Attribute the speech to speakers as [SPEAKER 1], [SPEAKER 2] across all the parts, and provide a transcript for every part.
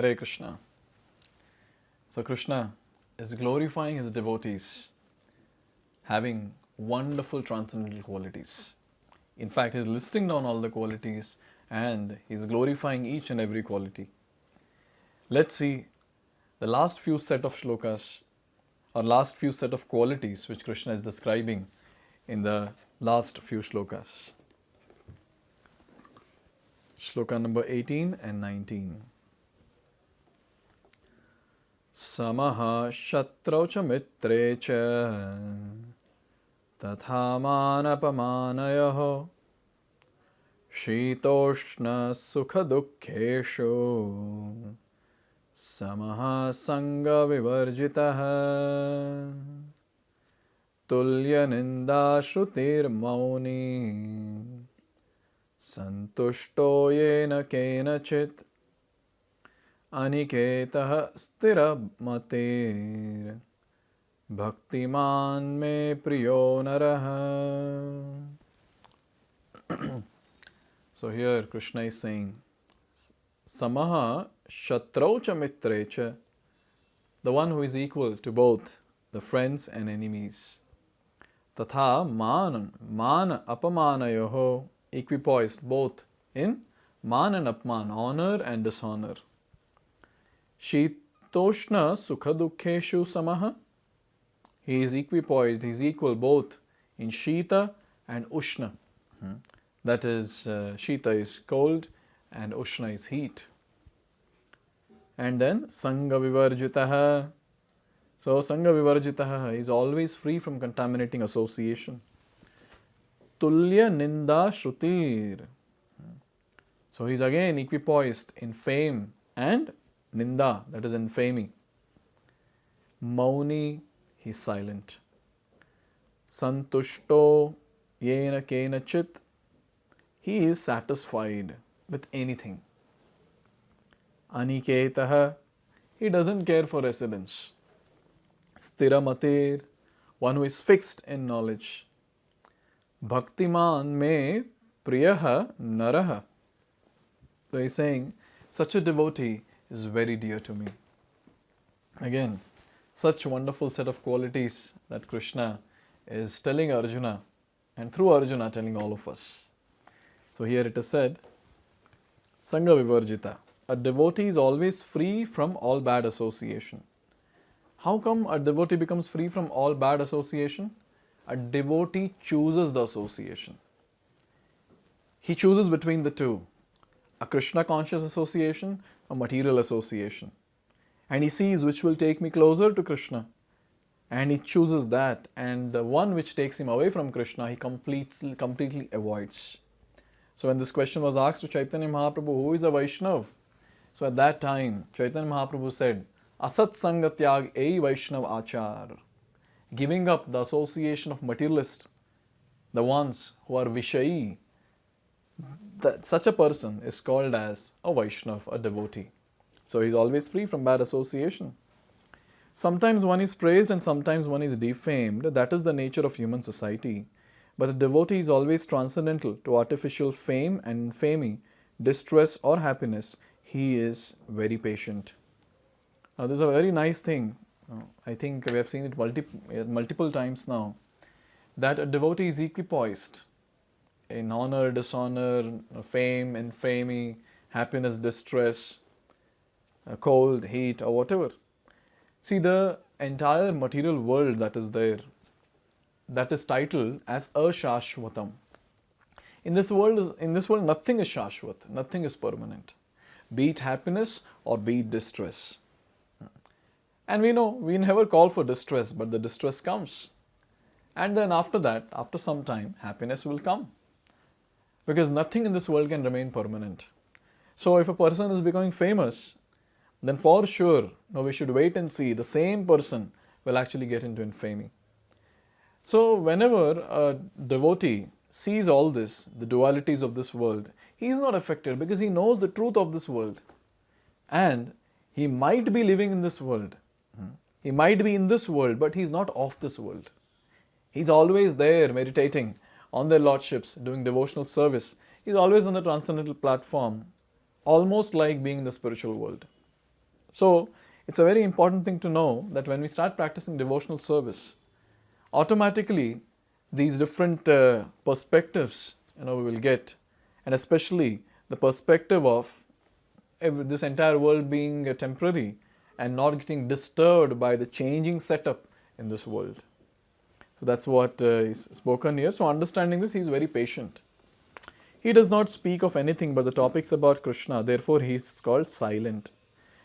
[SPEAKER 1] Hare Krishna. So Krishna is glorifying his devotees, having wonderful transcendental qualities. In fact, he's listing down all the qualities and he's glorifying each and every quality. Let's see the last few set of shlokas or last few set of qualities which Krishna is describing in the last few shlokas. Shloka number 18 and 19. Samaha shatrau cha mitre cha tatha manapamanayaho shitoshna sukha dukkheshu samaha sanga vivarjitaha tulya ninda shrutir mauni santushto yena kenachit aniketah stira matir bhaktiman me priyo naraha. So here Krishna is saying, Samaha shatrau cha mitre cha, the one who is equal to both the friends and enemies. Tatha man apamanayoho, equipoised both in man and apman, honor and dishonor. Shitoshna sukha dukkheshu samaha, he is equipoised, he is equal both in Shita and Ushna. That is, Shita is cold and Ushna is heat. And then Sangha Vivarjitaha. So Sangha Vivarjitaha is always free from contaminating association. Tulya Ninda Shrutir. So he is again equipoised in fame and Ninda, that is infamy. Mauni, he is silent. Santushto Yena Kenachit, he is satisfied with anything. Aniketaha, he doesn't care for residence. Sthiramatir, one who is fixed in knowledge. Bhaktiman me priyaha naraha. So he is saying, such a devotee is very dear to me. Again, such wonderful set of qualities that Krishna is telling Arjuna, and through Arjuna telling all of us. So here it is said, Sangha Vivarjita, a devotee is always free from all bad association. How come a devotee becomes free from all bad association? A devotee chooses the association. He chooses between the two, a Krishna conscious association, a material association. And he sees which will take me closer to Krishna. And he chooses that. And the one which takes him away from Krishna, he completely avoids. So when this question was asked to Chaitanya Mahaprabhu, who is a Vaishnav? So at that time, Chaitanya Mahaprabhu said, Asat Sangatyag Ei Vaishnav Achar. Giving up the association of materialists, the ones who are Vishayi, that such a person is called as a Vaishnav, a devotee. So he is always free from bad association. Sometimes one is praised and sometimes one is defamed. That is the nature of human society. But a devotee is always transcendental to artificial fame and infamy, distress or happiness. He is very patient. Now this is a very nice thing. I think we have seen it multiple times now, that a devotee is equipoised in honor, dishonor, fame, infamy, happiness, distress, cold, heat, or whatever. See, the entire material world that is there, that is titled as Ashashvatam. In this world, nothing is Shashvat, nothing is permanent, be it happiness or be it distress. And we know we never call for distress, but the distress comes. And then after that, after some time, happiness will come. Because nothing in this world can remain permanent. So if a person is becoming famous, then for sure, we should wait and see the same person will actually get into infamy. So whenever a devotee sees all this, the dualities of this world, he is not affected because he knows the truth of this world. And he might be living in this world. He might be in this world, but he is not of this world. He is always there meditating on their lordships, doing devotional service. He is always on the transcendental platform, almost like being in the spiritual world. So it's a very important thing to know that when we start practicing devotional service, automatically these different perspectives we will get, and especially the perspective of this entire world being temporary and not getting disturbed by the changing setup in this world. So that's what is spoken here. So understanding this, he is very patient. He does not speak of anything but the topics about Krishna, therefore he is called silent.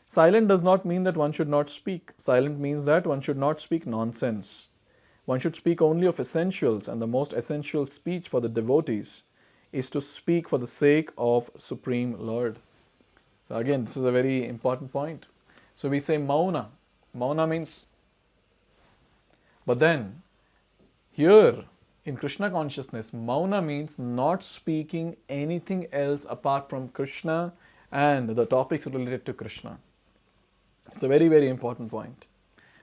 [SPEAKER 1] Silent does not mean that one should not speak. Silent means that one should not speak nonsense. One should speak only of essentials, and the most essential speech for the devotees is to speak for the sake of Supreme Lord. So again, this is a very important point. So we say mauna. Mauna means, but then here in Krishna consciousness, mauna means not speaking anything else apart from Krishna and the topics related to Krishna. It's a very, very important point.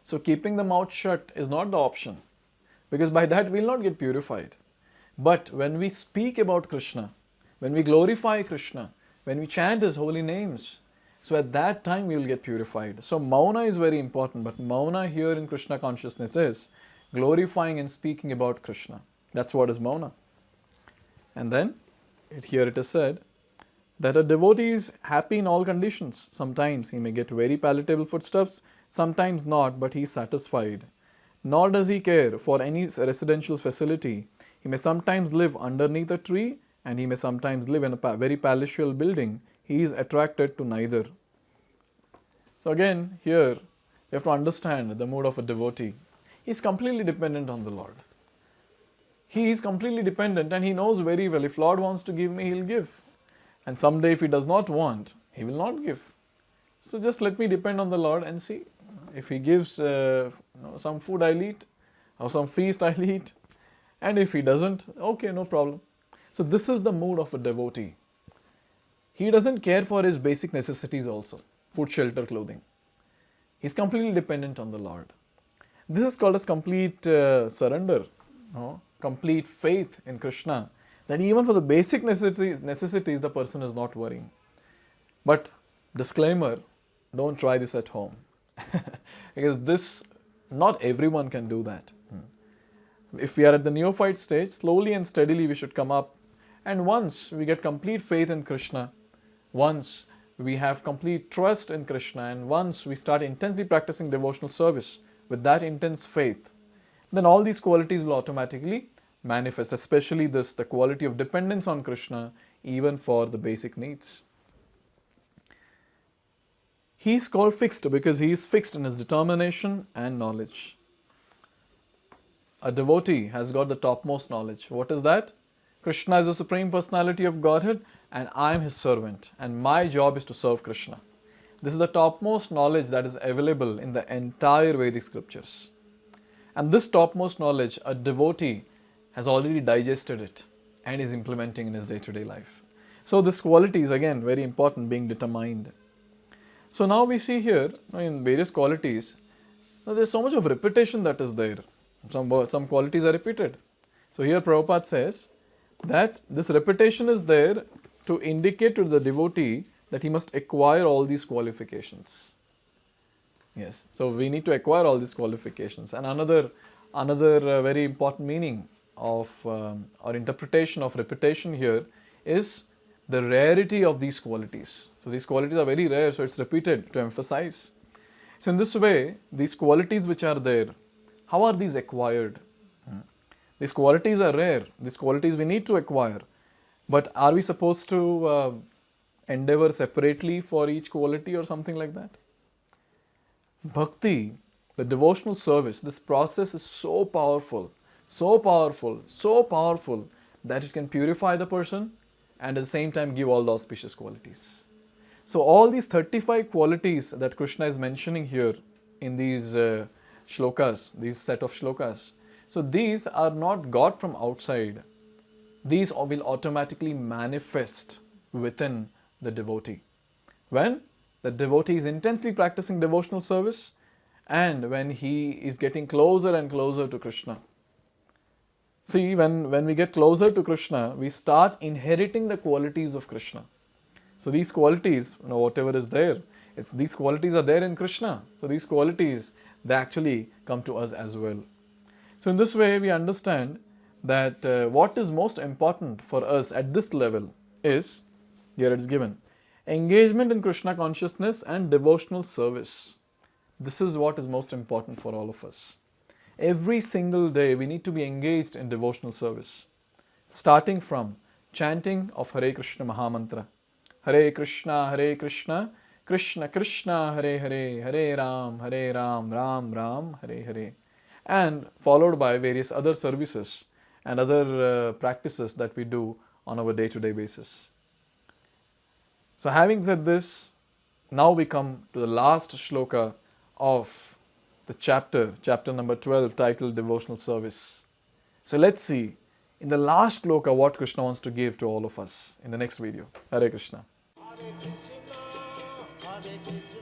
[SPEAKER 1] So keeping the mouth shut is not the option, because by that we will not get purified. But when we speak about Krishna, when we glorify Krishna, when we chant His holy names, so at that time we will get purified. So mauna is very important, but mauna here in Krishna consciousness is glorifying and speaking about Krishna. That's what is mauna. And then here it is said that a devotee is happy in all conditions. Sometimes he may get very palatable foodstuffs, sometimes not, but he is satisfied. Nor does he care for any residential facility. He may sometimes live underneath a tree, and he may sometimes live in a very palatial building. He is attracted to neither. So again, here you have to understand the mood of a devotee. He is completely dependent on the Lord. He is completely dependent, and he knows very well, if Lord wants to give me, He will give. And someday if He does not want, He will not give. So just let me depend on the Lord and see. If He gives some food, I'll eat, or some feast, I'll eat. And if He doesn't, okay, no problem. So this is the mood of a devotee. He doesn't care for his basic necessities also, food, shelter, clothing. He's completely dependent on the Lord. This is called as complete surrender, complete faith in Krishna, that even for the basic necessities the person is not worrying. But disclaimer, don't try this at home. Because not everyone can do that. If we are at the neophyte stage, slowly and steadily we should come up. And once we get complete faith in Krishna, once we have complete trust in Krishna, and once we start intensely practicing devotional service with that intense faith, then all these qualities will automatically manifest, especially the quality of dependence on Krishna, even for the basic needs. He is called fixed because he is fixed in his determination and knowledge. A devotee has got the topmost knowledge. What is that? Krishna is the Supreme Personality of Godhead, and I am His servant, and my job is to serve Krishna. This is the topmost knowledge that is available in the entire Vedic scriptures. And this topmost knowledge, a devotee has already digested it and is implementing in his day-to-day life. So this quality is again very important, being determined. So now we see here in various qualities, there is so much of repetition that is there. Some qualities are repeated. So here Prabhupada says that this repetition is there to indicate to the devotee that he must acquire all these qualifications. Yes, so we need to acquire all these qualifications. And another very important meaning of or interpretation of repetition here is the rarity of these qualities. So these qualities are very rare, so it's repeated to emphasize. So in this way, these qualities which are there, how are these acquired? These qualities are rare. These qualities we need to acquire. But are we supposed to endeavor separately for each quality or something like that? Bhakti, the devotional service, this process is so powerful, so powerful, so powerful that it can purify the person and at the same time give all the auspicious qualities. So all these 35 qualities that Krishna is mentioning here in these shlokas, these set of shlokas, so these are not got from outside. These will automatically manifest within the devotee. When the devotee is intensely practicing devotional service and when he is getting closer and closer to Krishna. See, when we get closer to Krishna, we start inheriting the qualities of Krishna. So these qualities, whatever is there, These qualities are there in Krishna. So these qualities, they actually come to us as well. So in this way, we understand that what is most important for us at this level is, here it is given, engagement in Krishna consciousness and devotional service. This is what is most important for all of us. Every single day we need to be engaged in devotional service, starting from chanting of Hare Krishna Mahamantra. Hare Krishna, Krishna Krishna, Hare Hare, Hare Ram, Ram Ram, Hare Hare. And followed by various other services and other practices that we do on our day-to-day basis. So having said this, now we come to the last shloka of the chapter number 12, titled Devotional Service. So let's see in the last shloka what Krishna wants to give to all of us in the next video. Hare Krishna. Hare Krishna, Hare Krishna.